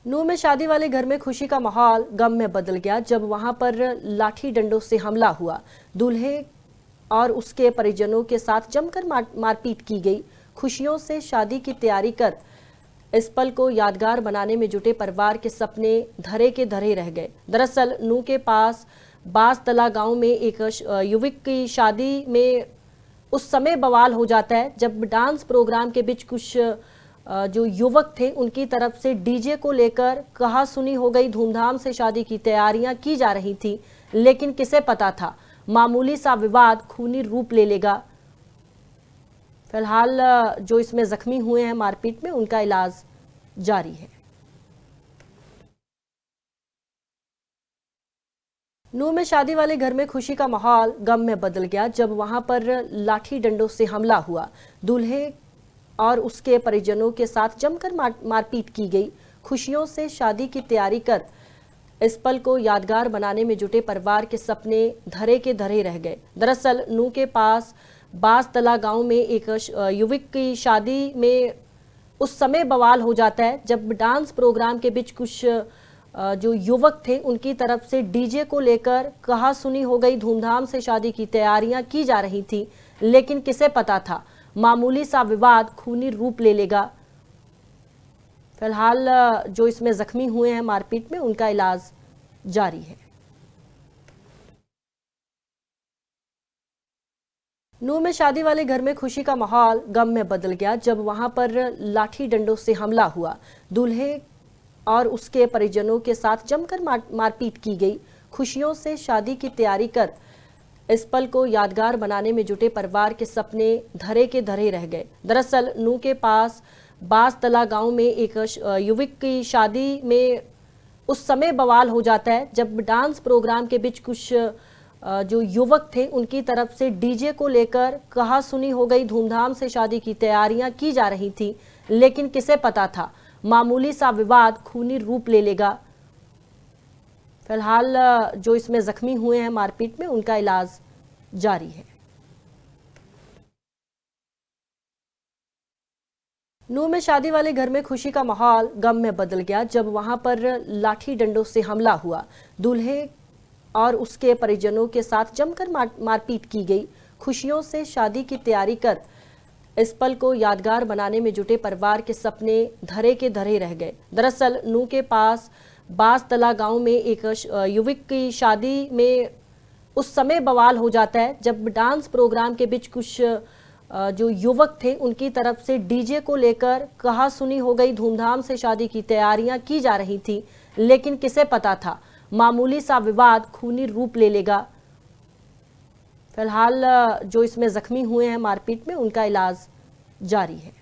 नूह में शादी वाले घर में खुशी का माहौल गम में बदल गया जब वहां पर लाठी डंडों से हमला हुआ। दूल्हे और उसके परिजनों के साथ जमकर मारपीट की गई। खुशियों से शादी की तैयारी कर इस पल को यादगार बनाने में जुटे परिवार के सपने धरे के धरे रह गए। दरअसल नूह के पास बासतला गांव में एक युवक की शादी में उस समय बवाल हो जाता है जब डांस प्रोग्राम के बीच कुछ जो युवक थे उनकी तरफ से डीजे को लेकर कहा सुनी हो गई। धूमधाम से शादी की तैयारियां की जा रही थी, लेकिन किसे पता था मामूली सा विवाद खूनी रूप ले लेगा। फिलहाल जो इसमें जख्मी हुए हैं मारपीट में, उनका इलाज जारी है। नूह में शादी वाले घर में खुशी का माहौल गम में बदल गया जब वहां पर लाठी डंडों से हमला हुआ। दूल्हे और उसके परिजनों के साथ जमकर मारपीट की गई। खुशियों से शादी की तैयारी कर इस पल को यादगार बनाने में जुटे परिवार के सपने धरे के धरे रह गए। दरअसल नूह के पास बासतला गांव में एक युवक की शादी में उस समय बवाल हो जाता है जब डांस प्रोग्राम के बीच कुछ जो युवक थे उनकी तरफ से डीजे को लेकर कहा सुनी हो गई। धूमधाम से शादी की तैयारियां की जा रही थी, लेकिन किसे पता था मामूली सा विवाद खूनी रूप ले लेगा। फिलहाल जो इसमें जख्मी हुए हैं मारपीट में, उनका इलाज जारी है। नूह में शादी वाले घर में खुशी का माहौल गम में बदल गया जब वहां पर लाठी डंडों से हमला हुआ। दूल्हे और उसके परिजनों के साथ जमकर मारपीट की गई। खुशियों से शादी की तैयारी कर इस पल को यादगार बनाने में जुटे परिवार के सपने धरे के धरे रह गए। दरअसल नूह के पास बासतला गांव में एक युवक की शादी में उस समय बवाल हो जाता है जब डांस प्रोग्राम के बीच कुछ जो युवक थे उनकी तरफ से डीजे को लेकर कहा सुनी हो गई। धूमधाम से शादी की तैयारियां की जा रही थी, लेकिन किसे पता था मामूली सा विवाद खूनी रूप ले लेगा। फिलहाल जो इसमें जख्मी हुए हैं मारपीट में, उनका इलाज जारी है। नूह में शादी वाले घर में खुशी का माहौल गम में बदल गया जब वहां पर लाठी डंडों से हमला हुआ। दूल्हे और उसके परिजनों के साथ जमकर मारपीट की गई। खुशियों से शादी की तैयारी कर इस पल को यादगार बनाने में जुटे परिवार के सपने धरे के धरे रह गए। दरअसल नूह के पास बासतला गांव में एक युवक की शादी में उस समय बवाल हो जाता है जब डांस प्रोग्राम के बीच कुछ जो युवक थे उनकी तरफ से डीजे को लेकर कहा सुनी हो गई। धूमधाम से शादी की तैयारियां की जा रही थी, लेकिन किसे पता था मामूली सा विवाद खूनी रूप ले लेगा। फिलहाल जो इसमें जख्मी हुए हैं मारपीट में, उनका इलाज जारी है।